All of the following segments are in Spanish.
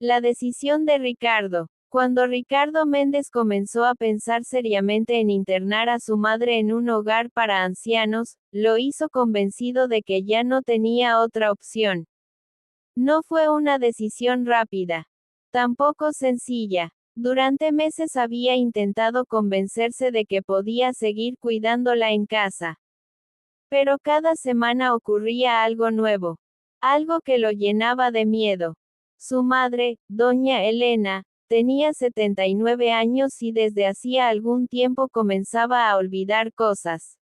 La decisión de Ricardo. Cuando Ricardo Méndez comenzó a pensar seriamente en internar a su madre en un hogar para ancianos, lo hizo convencido de que ya no tenía otra opción. No fue una decisión rápida. Tampoco sencilla. Durante meses había intentado convencerse de que podía seguir cuidándola en casa. Pero cada semana ocurría algo nuevo. Algo que lo llenaba de miedo. Su madre, doña Elena, tenía 79 años y desde hacía algún tiempo comenzaba a olvidar cosas.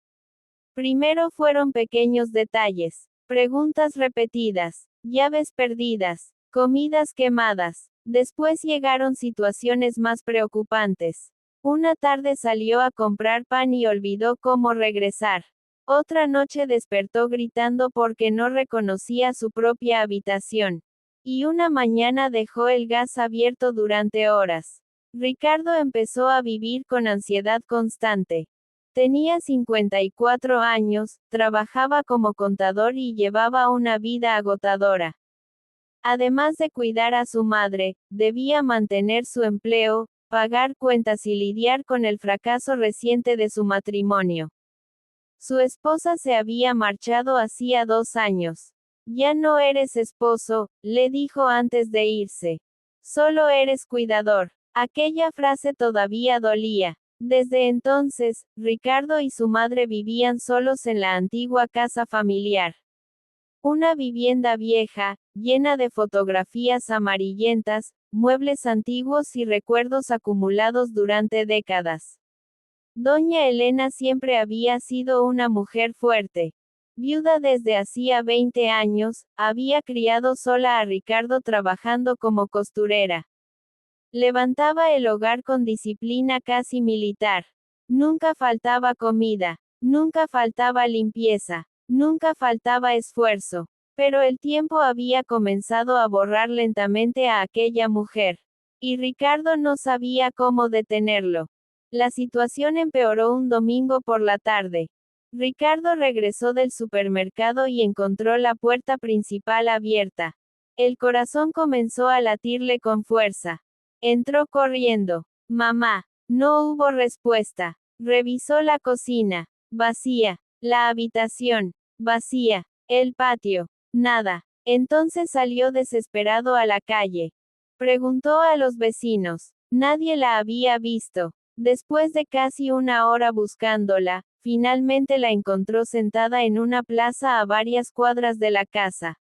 Primero fueron pequeños detalles, preguntas repetidas, llaves perdidas, comidas quemadas. Después llegaron situaciones más preocupantes. Una tarde salió a comprar pan y olvidó cómo regresar. Otra noche despertó gritando porque no reconocía su propia habitación. Y una mañana dejó el gas abierto durante horas. Ricardo empezó a vivir con ansiedad constante. Tenía 54 años, trabajaba como contador y llevaba una vida agotadora. Además de cuidar a su madre, debía mantener su empleo, pagar cuentas y lidiar con el fracaso reciente de su matrimonio. Su esposa se había marchado hacía 2 años. Ya no eres esposo, le dijo antes de irse. Solo eres cuidador. Aquella frase todavía dolía. Desde entonces, Ricardo y su madre vivían solos en la antigua casa familiar. Una vivienda vieja, llena de fotografías amarillentas, muebles antiguos y recuerdos acumulados durante décadas. Doña Elena siempre había sido una mujer fuerte. Viuda desde hacía 20 años, había criado sola a Ricardo trabajando como costurera. Levantaba el hogar con disciplina casi militar. Nunca faltaba comida, nunca faltaba limpieza, nunca faltaba esfuerzo. Pero el tiempo había comenzado a borrar lentamente a aquella mujer. Y Ricardo no sabía cómo detenerlo. La situación empeoró un domingo por la tarde. Ricardo regresó del supermercado y encontró la puerta principal abierta. El corazón comenzó a latirle con fuerza. Entró corriendo. Mamá. No hubo respuesta. Revisó la cocina. Vacía. La habitación. Vacía. El patio. Nada. Entonces salió desesperado a la calle. Preguntó a los vecinos. Nadie la había visto. Después de casi una hora buscándola, finalmente la encontró sentada en una plaza a varias cuadras de la casa.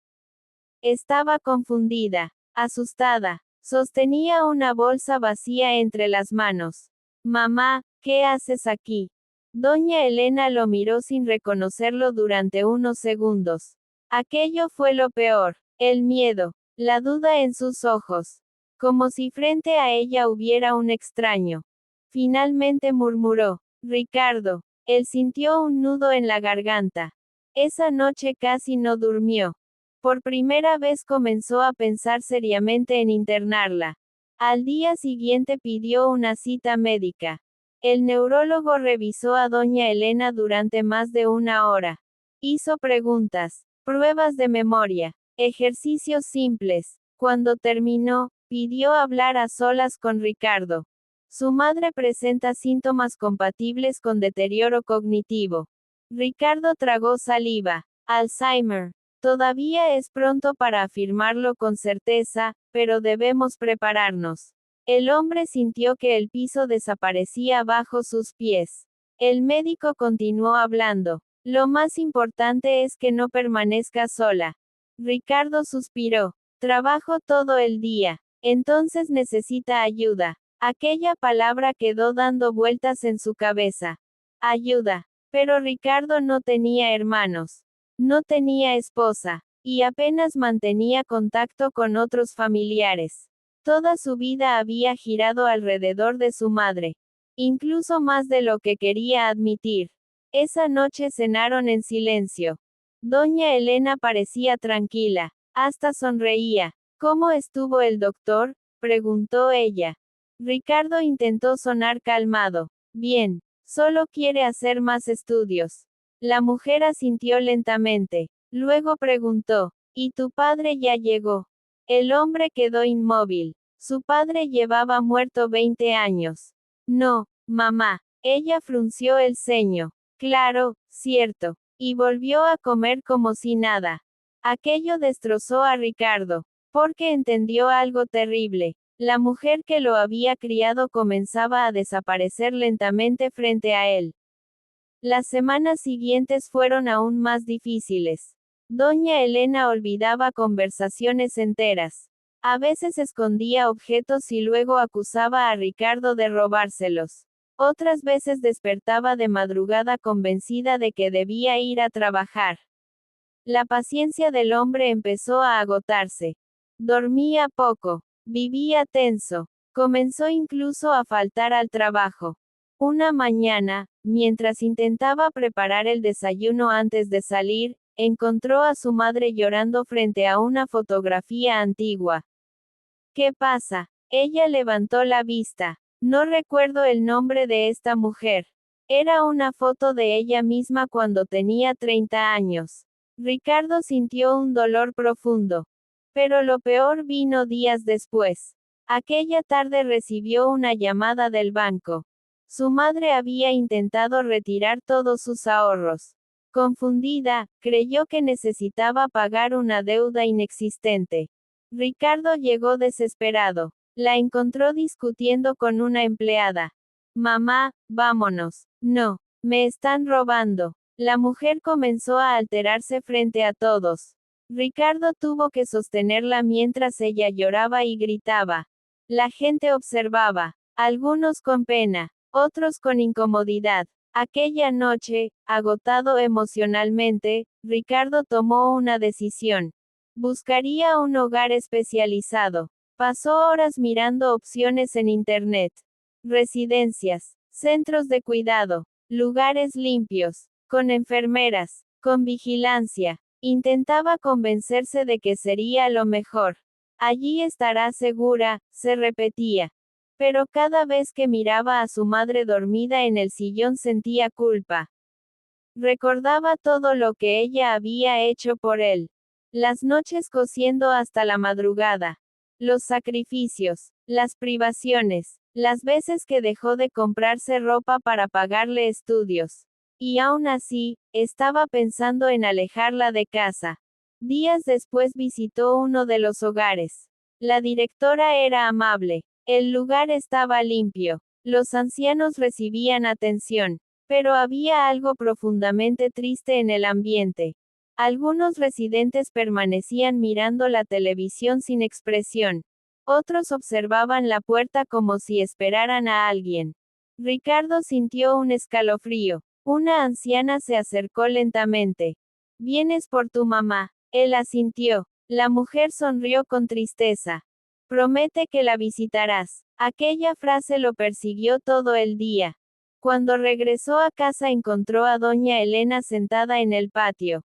Estaba confundida, asustada. Sostenía una bolsa vacía entre las manos. Mamá, ¿qué haces aquí? Doña Elena lo miró sin reconocerlo durante unos segundos. Aquello fue lo peor, el miedo, la duda en sus ojos. Como si frente a ella hubiera un extraño. Finalmente murmuró, Ricardo. Él sintió un nudo en la garganta. Esa noche casi no durmió. Por primera vez comenzó a pensar seriamente en internarla. Al día siguiente pidió una cita médica. El neurólogo revisó a doña Elena durante más de una hora. Hizo preguntas, pruebas de memoria, ejercicios simples. Cuando terminó, pidió hablar a solas con Ricardo. Su madre presenta síntomas compatibles con deterioro cognitivo. Ricardo tragó saliva. Alzheimer. Todavía es pronto para afirmarlo con certeza, pero debemos prepararnos. El hombre sintió que el piso desaparecía bajo sus pies. El médico continuó hablando. Lo más importante es que no permanezca sola. Ricardo suspiró. Trabajo todo el día. Entonces necesita ayuda. Aquella palabra quedó dando vueltas en su cabeza. Ayuda. Pero Ricardo no tenía hermanos. No tenía esposa. Y apenas mantenía contacto con otros familiares. Toda su vida había girado alrededor de su madre. Incluso más de lo que quería admitir. Esa noche cenaron en silencio. Doña Elena parecía tranquila. Hasta sonreía. ¿Cómo estuvo el doctor?, preguntó ella. Ricardo intentó sonar calmado. Bien. Solo quiere hacer más estudios. La mujer asintió lentamente. Luego preguntó, ¿y tu padre ya llegó? El hombre quedó inmóvil. Su padre llevaba muerto 20 años. No, mamá. Ella frunció el ceño. Claro, cierto. Y volvió a comer como si nada. Aquello destrozó a Ricardo, porque entendió algo terrible. La mujer que lo había criado comenzaba a desaparecer lentamente frente a él. Las semanas siguientes fueron aún más difíciles. Doña Elena olvidaba conversaciones enteras. A veces escondía objetos y luego acusaba a Ricardo de robárselos. Otras veces despertaba de madrugada convencida de que debía ir a trabajar. La paciencia del hombre empezó a agotarse. Dormía poco. Vivía tenso. Comenzó incluso a faltar al trabajo. Una mañana, mientras intentaba preparar el desayuno antes de salir, encontró a su madre llorando frente a una fotografía antigua. ¿Qué pasa? Ella levantó la vista. No recuerdo el nombre de esta mujer. Era una foto de ella misma cuando tenía 30 años. Ricardo sintió un dolor profundo. Pero lo peor vino días después. Aquella tarde recibió una llamada del banco. Su madre había intentado retirar todos sus ahorros. Confundida, creyó que necesitaba pagar una deuda inexistente. Ricardo llegó desesperado. La encontró discutiendo con una empleada. Mamá, vámonos. No, me están robando. La mujer comenzó a alterarse frente a todos. Ricardo tuvo que sostenerla mientras ella lloraba y gritaba. La gente observaba, algunos con pena, otros con incomodidad. Aquella noche, agotado emocionalmente, Ricardo tomó una decisión. Buscaría un hogar especializado. Pasó horas mirando opciones en Internet. Residencias, centros de cuidado, lugares limpios, con enfermeras, con vigilancia. Intentaba convencerse de que sería lo mejor. Allí estará segura, se repetía. Pero cada vez que miraba a su madre dormida en el sillón sentía culpa. Recordaba todo lo que ella había hecho por él. Las noches cosiendo hasta la madrugada. Los sacrificios, las privaciones, las veces que dejó de comprarse ropa para pagarle estudios. Y aún así, estaba pensando en alejarla de casa. Días después visitó uno de los hogares. La directora era amable. El lugar estaba limpio. Los ancianos recibían atención. Pero había algo profundamente triste en el ambiente. Algunos residentes permanecían mirando la televisión sin expresión. Otros observaban la puerta como si esperaran a alguien. Ricardo sintió un escalofrío. Una anciana se acercó lentamente. ¿Vienes por tu mamá? Él asintió. La mujer sonrió con tristeza. Promete que la visitarás. Aquella frase lo persiguió todo el día. Cuando regresó a casa encontró a doña Elena sentada en el patio.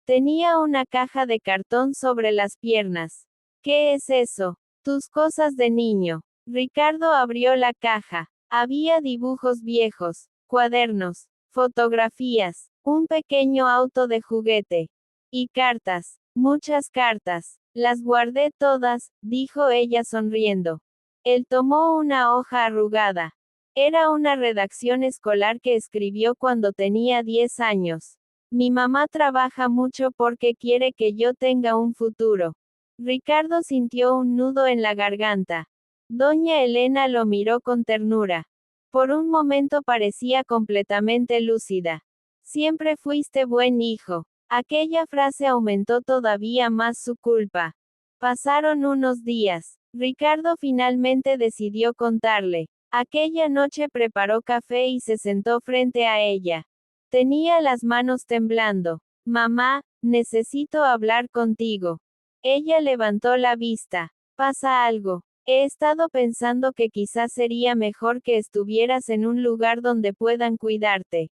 Tenía una caja de cartón sobre las piernas. ¿Qué es eso? Tus cosas de niño. Ricardo abrió la caja. Había dibujos viejos, cuadernos, fotografías, un pequeño auto de juguete. Y cartas. Muchas cartas. Las guardé todas, dijo ella sonriendo. Él tomó una hoja arrugada. Era una redacción escolar que escribió cuando tenía 10 años. Mi mamá trabaja mucho porque quiere que yo tenga un futuro. Ricardo sintió un nudo en la garganta. Doña Elena lo miró con ternura. Por un momento parecía completamente lúcida. Siempre fuiste buen hijo. Aquella frase aumentó todavía más su culpa. Pasaron unos días. Ricardo finalmente decidió contarle. Aquella noche preparó café y se sentó frente a ella. Tenía las manos temblando. Mamá, necesito hablar contigo. Ella levantó la vista. ¿Pasa algo? He estado pensando que quizás sería mejor que estuvieras en un lugar donde puedan cuidarte.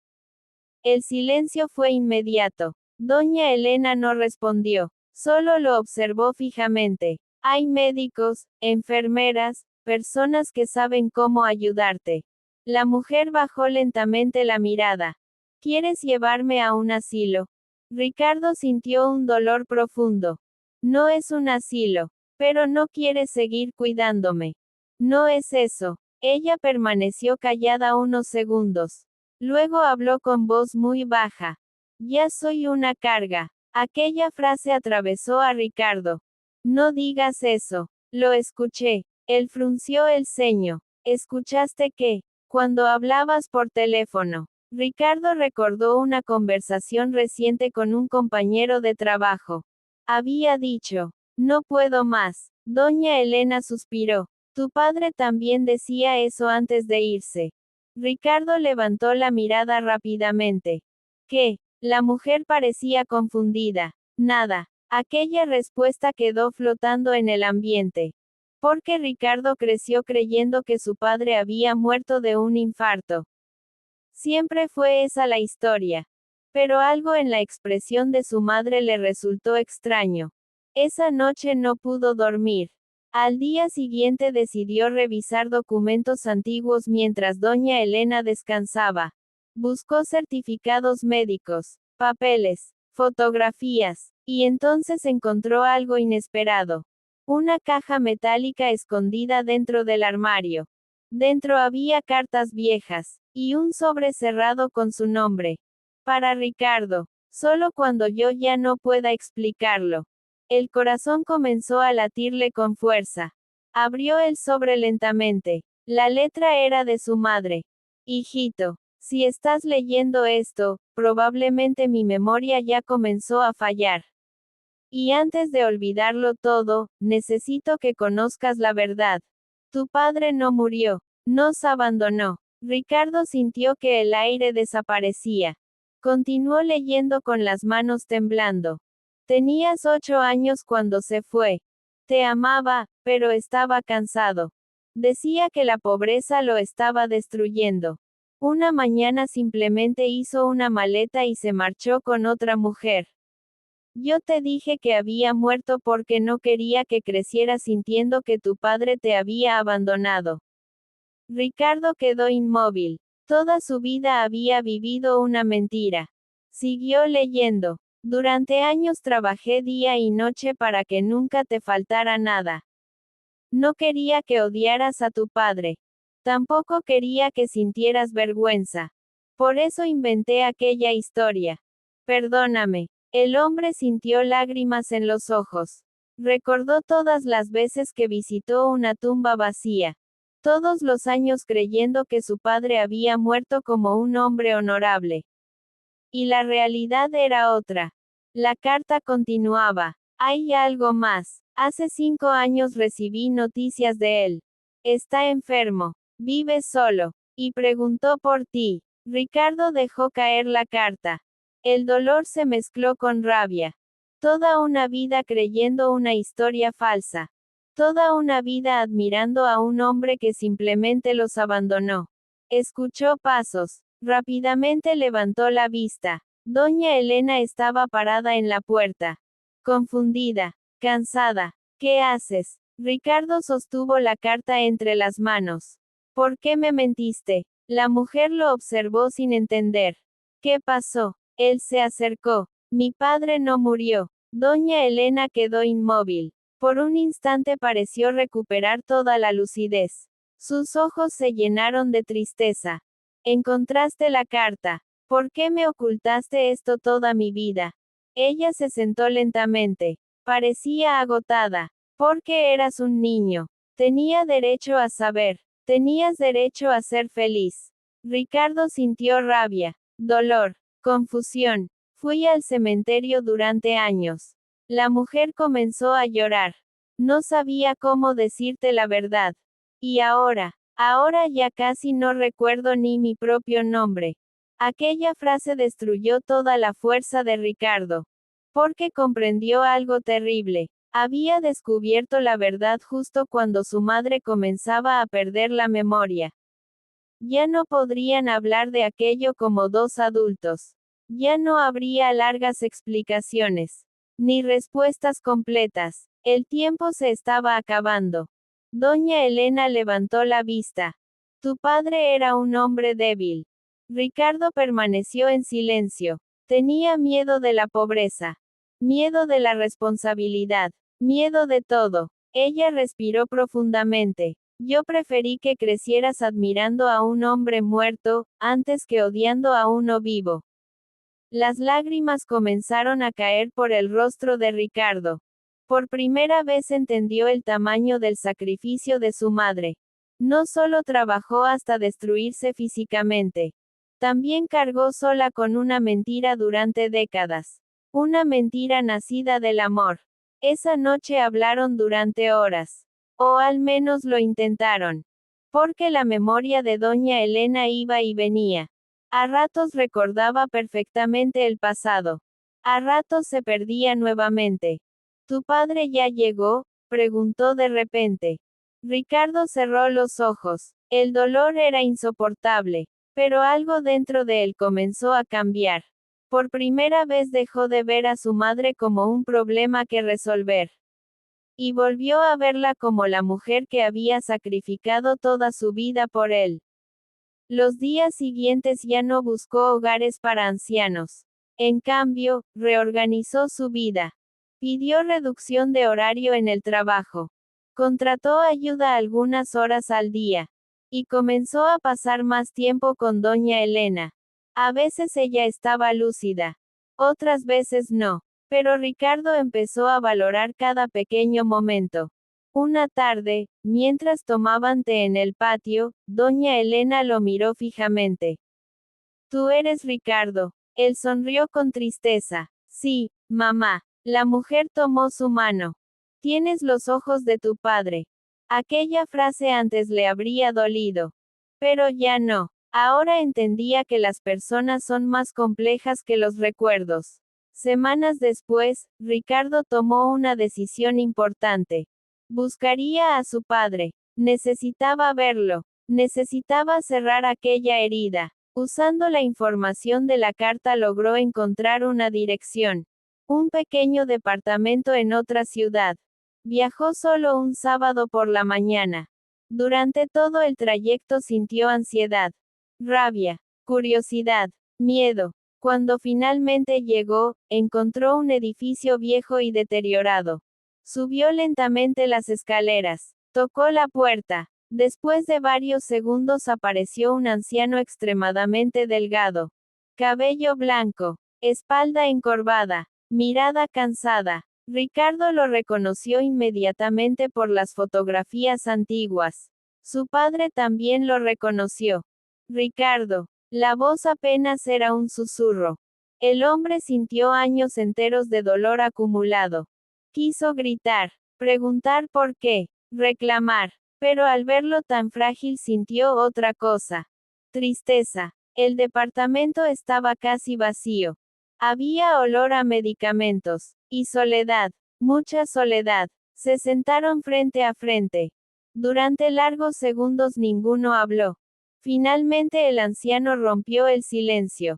El silencio fue inmediato. Doña Elena no respondió. Solo lo observó fijamente. Hay médicos, enfermeras, personas que saben cómo ayudarte. La mujer bajó lentamente la mirada. ¿Quieres llevarme a un asilo? Ricardo sintió un dolor profundo. No es un asilo. Pero no quieres seguir cuidándome. No es eso. Ella permaneció callada unos segundos. Luego habló con voz muy baja. Ya soy una carga. Aquella frase atravesó a Ricardo. No digas eso. Lo escuché. Él frunció el ceño. ¿Escuchaste qué? Cuando hablabas por teléfono. Ricardo recordó una conversación reciente con un compañero de trabajo. Había dicho, no puedo más. Doña Elena suspiró. Tu padre también decía eso antes de irse. Ricardo levantó la mirada rápidamente. ¿Qué? La mujer parecía confundida. Nada. Aquella respuesta quedó flotando en el ambiente. Porque Ricardo creció creyendo que su padre había muerto de un infarto. Siempre fue esa la historia. Pero algo en la expresión de su madre le resultó extraño. Esa noche no pudo dormir. Al día siguiente decidió revisar documentos antiguos mientras doña Elena descansaba. Buscó certificados médicos, papeles, fotografías, y entonces encontró algo inesperado. Una caja metálica escondida dentro del armario. Dentro había cartas viejas, y un sobre cerrado con su nombre. Para Ricardo, solo cuando yo ya no pueda explicarlo. El corazón comenzó a latirle con fuerza. Abrió el sobre lentamente. La letra era de su madre. Hijito, si estás leyendo esto, probablemente mi memoria ya comenzó a fallar. Y antes de olvidarlo todo, necesito que conozcas la verdad. Tu padre no murió, nos abandonó. Ricardo sintió que el aire desaparecía. Continuó leyendo con las manos temblando. Tenías 8 años cuando se fue. Te amaba, pero estaba cansado. Decía que la pobreza lo estaba destruyendo. Una mañana simplemente hizo una maleta y se marchó con otra mujer. Yo te dije que había muerto porque no quería que crecieras sintiendo que tu padre te había abandonado. Ricardo quedó inmóvil. Toda su vida había vivido una mentira. Siguió leyendo. Durante años trabajé día y noche para que nunca te faltara nada. No quería que odiaras a tu padre. Tampoco quería que sintieras vergüenza. Por eso inventé aquella historia. Perdóname. El hombre sintió lágrimas en los ojos. Recordó todas las veces que visitó una tumba vacía. Todos los años creyendo que su padre había muerto como un hombre honorable. Y la realidad era otra. La carta continuaba. Hay algo más. Hace 5 años recibí noticias de él. Está enfermo. Vive solo. Y preguntó por ti. Ricardo dejó caer la carta. El dolor se mezcló con rabia. Toda una vida creyendo una historia falsa. Toda una vida admirando a un hombre que simplemente los abandonó. Escuchó pasos. Rápidamente levantó la vista. Doña Elena estaba parada en la puerta. Confundida. Cansada. ¿Qué haces? Ricardo sostuvo la carta entre las manos. ¿Por qué me mentiste? La mujer lo observó sin entender. ¿Qué pasó? Él se acercó. Mi padre no murió. Doña Elena quedó inmóvil. Por un instante pareció recuperar toda la lucidez. Sus ojos se llenaron de tristeza. Encontraste la carta. ¿Por qué me ocultaste esto toda mi vida? Ella se sentó lentamente. Parecía agotada. Porque eras un niño. Tenía derecho a saber. Tenías derecho a ser feliz. Ricardo sintió rabia, dolor, confusión. Fui al cementerio durante años. La mujer comenzó a llorar. No sabía cómo decirte la verdad. Y ahora ya casi no recuerdo ni mi propio nombre. Aquella frase destruyó toda la fuerza de Ricardo. Porque comprendió algo terrible. Había descubierto la verdad justo cuando su madre comenzaba a perder la memoria. Ya no podrían hablar de aquello como dos adultos. Ya no habría largas explicaciones. Ni respuestas completas. El tiempo se estaba acabando. Doña Elena levantó la vista. Tu padre era un hombre débil. Ricardo permaneció en silencio. Tenía miedo de la pobreza. Miedo de la responsabilidad. Miedo de todo. Ella respiró profundamente. Yo preferí que crecieras admirando a un hombre muerto, antes que odiando a uno vivo. Las lágrimas comenzaron a caer por el rostro de Ricardo. Por primera vez entendió el tamaño del sacrificio de su madre. No solo trabajó hasta destruirse físicamente. También cargó sola con una mentira durante décadas. Una mentira nacida del amor. Esa noche hablaron durante horas. O al menos lo intentaron. Porque la memoria de doña Elena iba y venía. A ratos recordaba perfectamente el pasado. A ratos se perdía nuevamente. ¿Tu padre ya llegó?, preguntó de repente. Ricardo cerró los ojos. El dolor era insoportable. Pero algo dentro de él comenzó a cambiar. Por primera vez dejó de ver a su madre como un problema que resolver. Y volvió a verla como la mujer que había sacrificado toda su vida por él. Los días siguientes ya no buscó hogares para ancianos. En cambio, reorganizó su vida. Pidió reducción de horario en el trabajo. Contrató ayuda algunas horas al día. Y comenzó a pasar más tiempo con doña Elena. A veces ella estaba lúcida. Otras veces no. Pero Ricardo empezó a valorar cada pequeño momento. Una tarde, mientras tomaban té en el patio, doña Elena lo miró fijamente. Tú eres Ricardo. Él sonrió con tristeza. Sí, mamá. La mujer tomó su mano. Tienes los ojos de tu padre. Aquella frase antes le habría dolido. Pero ya no. Ahora entendía que las personas son más complejas que los recuerdos. Semanas después, Ricardo tomó una decisión importante. Buscaría a su padre. Necesitaba verlo. Necesitaba cerrar aquella herida. Usando la información de la carta logró encontrar una dirección. Un pequeño departamento en otra ciudad. Viajó solo un sábado por la mañana. Durante todo el trayecto sintió ansiedad, rabia, curiosidad, miedo. Cuando finalmente llegó, encontró un edificio viejo y deteriorado. Subió lentamente las escaleras. Tocó la puerta. Después de varios segundos apareció un anciano extremadamente delgado. Cabello blanco. Espalda encorvada. Mirada cansada. Ricardo lo reconoció inmediatamente por las fotografías antiguas. Su padre también lo reconoció. Ricardo. La voz apenas era un susurro. El hombre sintió años enteros de dolor acumulado. Quiso gritar, preguntar por qué, reclamar, pero al verlo tan frágil sintió otra cosa. Tristeza. El departamento estaba casi vacío. Había olor a medicamentos. Y soledad. Mucha soledad. Se sentaron frente a frente. Durante largos segundos ninguno habló. Finalmente el anciano rompió el silencio.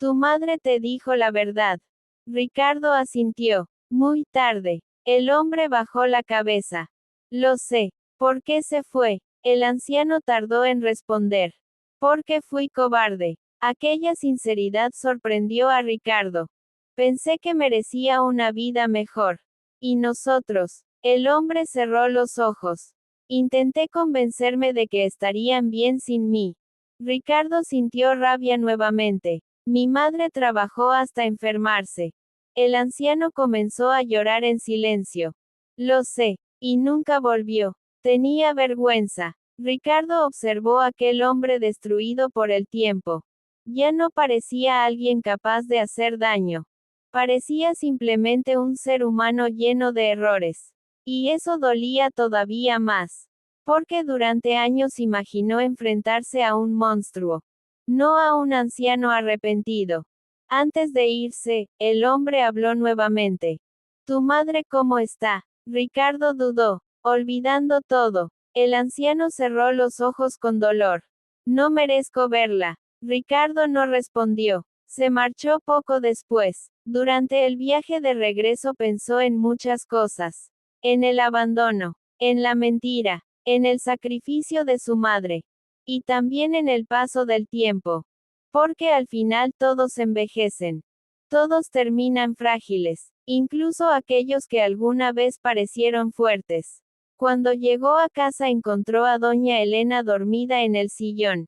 Tu madre te dijo la verdad. Ricardo asintió. Muy tarde. El hombre bajó la cabeza. Lo sé. ¿Por qué se fue? El anciano tardó en responder. Porque fui cobarde. Aquella sinceridad sorprendió a Ricardo. Pensé que merecía una vida mejor. ¿Y nosotros? El hombre cerró los ojos. Intenté convencerme de que estarían bien sin mí. Ricardo sintió rabia nuevamente. Mi madre trabajó hasta enfermarse. El anciano comenzó a llorar en silencio. Lo sé. Y nunca volvió. Tenía vergüenza. Ricardo observó a aquel hombre destruido por el tiempo. Ya no parecía alguien capaz de hacer daño. Parecía simplemente un ser humano lleno de errores. Y eso dolía todavía más. Porque durante años imaginó enfrentarse a un monstruo. No a un anciano arrepentido. Antes de irse, el hombre habló nuevamente. ¿Tu madre cómo está? Ricardo dudó, olvidando todo. El anciano cerró los ojos con dolor. No merezco verla. Ricardo no respondió. Se marchó poco después. Durante el viaje de regreso pensó en muchas cosas. En el abandono. En la mentira. En el sacrificio de su madre. Y también en el paso del tiempo. Porque al final todos envejecen. Todos terminan frágiles. Incluso aquellos que alguna vez parecieron fuertes. Cuando llegó a casa encontró a doña Elena dormida en el sillón.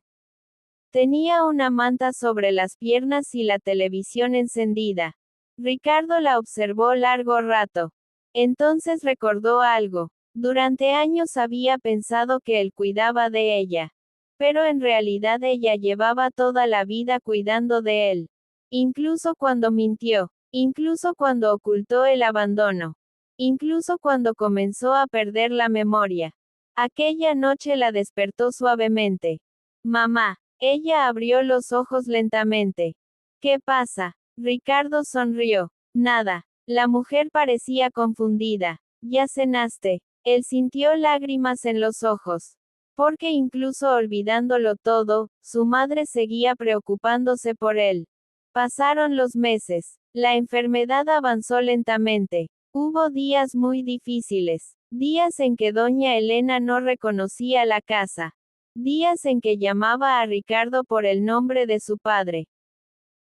Tenía una manta sobre las piernas y la televisión encendida. Ricardo la observó largo rato. Entonces recordó algo. Durante años había pensado que él cuidaba de ella. Pero en realidad ella llevaba toda la vida cuidando de él. Incluso cuando mintió. Incluso cuando ocultó el abandono. Incluso cuando comenzó a perder la memoria. Aquella noche la despertó suavemente. Mamá. Ella abrió los ojos lentamente. ¿Qué pasa? Ricardo sonrió. Nada. La mujer parecía confundida. ¿Ya cenaste? Él sintió lágrimas en los ojos. Porque incluso olvidándolo todo, su madre seguía preocupándose por él. Pasaron los meses. La enfermedad avanzó lentamente. Hubo días muy difíciles. Días en que doña Elena no reconocía la casa. Días en que llamaba a Ricardo por el nombre de su padre.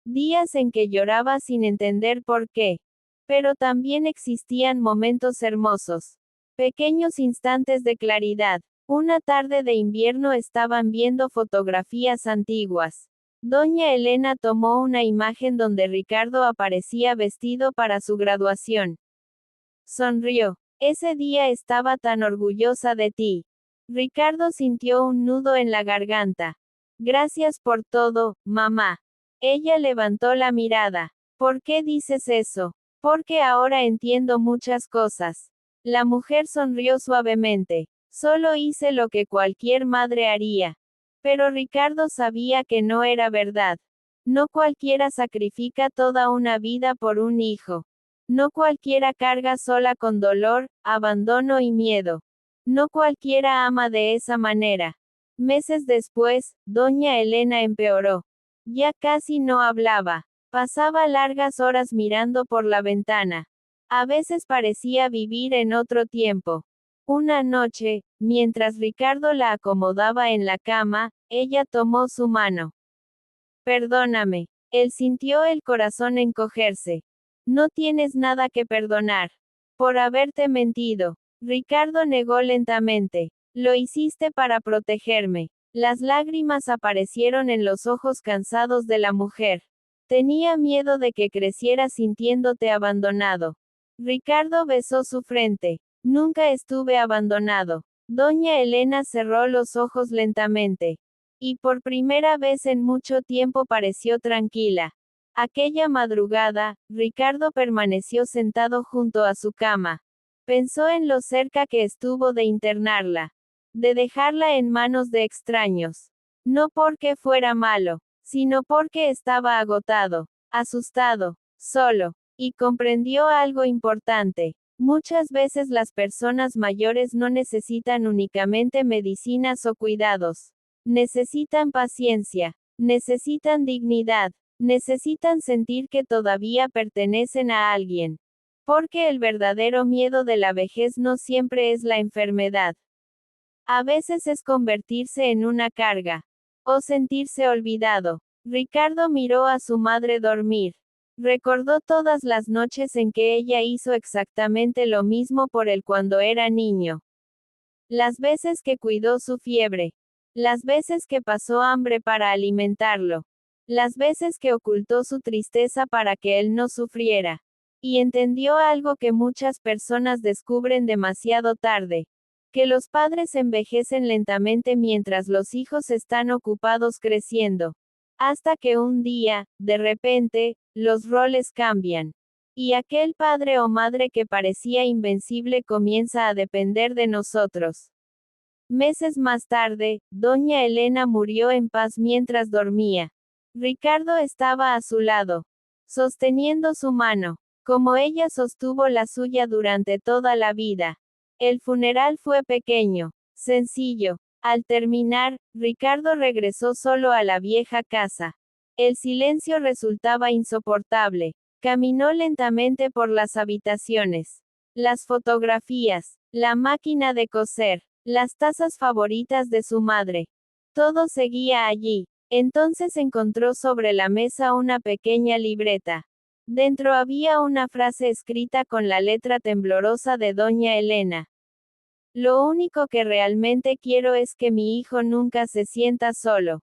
Días en que lloraba sin entender por qué. Pero también existían momentos hermosos. Pequeños instantes de claridad. Una tarde de invierno estaban viendo fotografías antiguas. Doña Elena tomó una imagen donde Ricardo aparecía vestido para su graduación. Sonrió. Ese día estaba tan orgullosa de ti. Ricardo sintió un nudo en la garganta. Gracias por todo, mamá. Ella levantó la mirada. ¿Por qué dices eso? Porque ahora entiendo muchas cosas. La mujer sonrió suavemente. Solo hice lo que cualquier madre haría. Pero Ricardo sabía que no era verdad. No cualquiera sacrifica toda una vida por un hijo. No cualquiera carga sola con dolor, abandono y miedo. No cualquiera ama de esa manera. Meses después, doña Elena empeoró. Ya casi no hablaba. Pasaba largas horas mirando por la ventana. A veces parecía vivir en otro tiempo. Una noche, mientras Ricardo la acomodaba en la cama, ella tomó su mano. Perdóname. Él sintió el corazón encogerse. No tienes nada que perdonar. Por haberte mentido. Ricardo negó lentamente. Lo hiciste para protegerme. Las lágrimas aparecieron en los ojos cansados de la mujer. Tenía miedo de que creciera sintiéndote abandonado. Ricardo besó su frente. Nunca estuve abandonado. Doña Elena cerró los ojos lentamente. Y por primera vez en mucho tiempo pareció tranquila. Aquella madrugada, Ricardo permaneció sentado junto a su cama. Pensó en lo cerca que estuvo de internarla. De dejarla en manos de extraños. No porque fuera malo, sino porque estaba agotado, asustado, solo. Y comprendió algo importante. Muchas veces las personas mayores no necesitan únicamente medicinas o cuidados. Necesitan paciencia. Necesitan dignidad. Necesitan sentir que todavía pertenecen a alguien. Porque el verdadero miedo de la vejez no siempre es la enfermedad. A veces es convertirse en una carga. O sentirse olvidado. Ricardo miró a su madre dormir. Recordó todas las noches en que ella hizo exactamente lo mismo por él cuando era niño. Las veces que cuidó su fiebre. Las veces que pasó hambre para alimentarlo. Las veces que ocultó su tristeza para que él no sufriera. Y entendió algo que muchas personas descubren demasiado tarde. Que los padres envejecen lentamente mientras los hijos están ocupados creciendo. Hasta que un día, de repente, los roles cambian. Y aquel padre o madre que parecía invencible comienza a depender de nosotros. Meses más tarde, doña Elena murió en paz mientras dormía. Ricardo estaba a su lado, sosteniendo su mano, como ella sostuvo la suya durante toda la vida. El funeral fue pequeño, sencillo. Al terminar, Ricardo regresó solo a la vieja casa. El silencio resultaba insoportable. Caminó lentamente por las habitaciones. Las fotografías, la máquina de coser, las tazas favoritas de su madre. Todo seguía allí. Entonces encontró sobre la mesa una pequeña libreta. Dentro había una frase escrita con la letra temblorosa de doña Elena. Lo único que realmente quiero es que mi hijo nunca se sienta solo.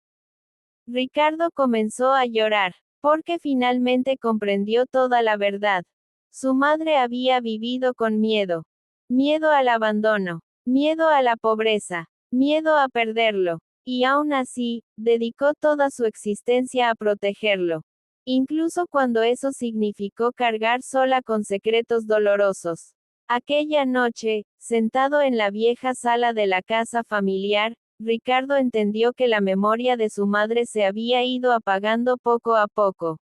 Ricardo comenzó a llorar, porque finalmente comprendió toda la verdad. Su madre había vivido con miedo. Miedo al abandono. Miedo a la pobreza. Miedo a perderlo. Y aún así, dedicó toda su existencia a protegerlo. Incluso cuando eso significó cargar sola con secretos dolorosos. Aquella noche, sentado en la vieja sala de la casa familiar, Ricardo entendió que la memoria de su madre se había ido apagando poco a poco.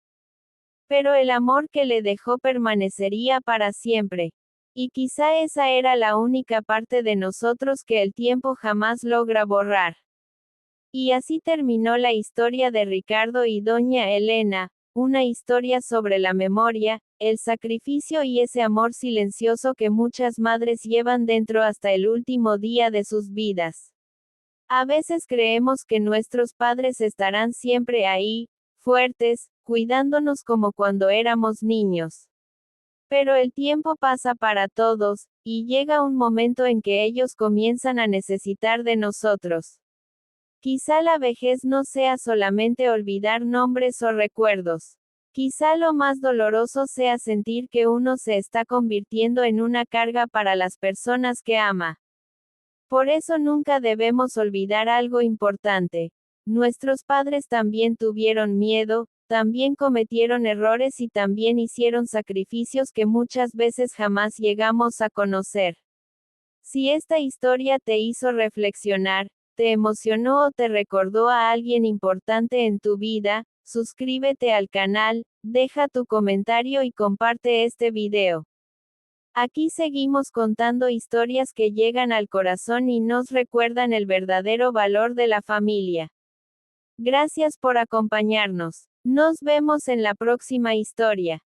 Pero el amor que le dejó permanecería para siempre. Y quizá esa era la única parte de nosotros que el tiempo jamás logra borrar. Y así terminó la historia de Ricardo y doña Elena, una historia sobre la memoria, el sacrificio y ese amor silencioso que muchas madres llevan dentro hasta el último día de sus vidas. A veces creemos que nuestros padres estarán siempre ahí, fuertes, cuidándonos como cuando éramos niños. Pero el tiempo pasa para todos, y llega un momento en que ellos comienzan a necesitar de nosotros. Quizá la vejez no sea solamente olvidar nombres o recuerdos. Quizá lo más doloroso sea sentir que uno se está convirtiendo en una carga para las personas que ama. Por eso nunca debemos olvidar algo importante. Nuestros padres también tuvieron miedo, también cometieron errores y también hicieron sacrificios que muchas veces jamás llegamos a conocer. Si esta historia te hizo reflexionar, te emocionó o te recordó a alguien importante en tu vida, suscríbete al canal, deja tu comentario y comparte este video. Aquí seguimos contando historias que llegan al corazón y nos recuerdan el verdadero valor de la familia. Gracias por acompañarnos. Nos vemos en la próxima historia.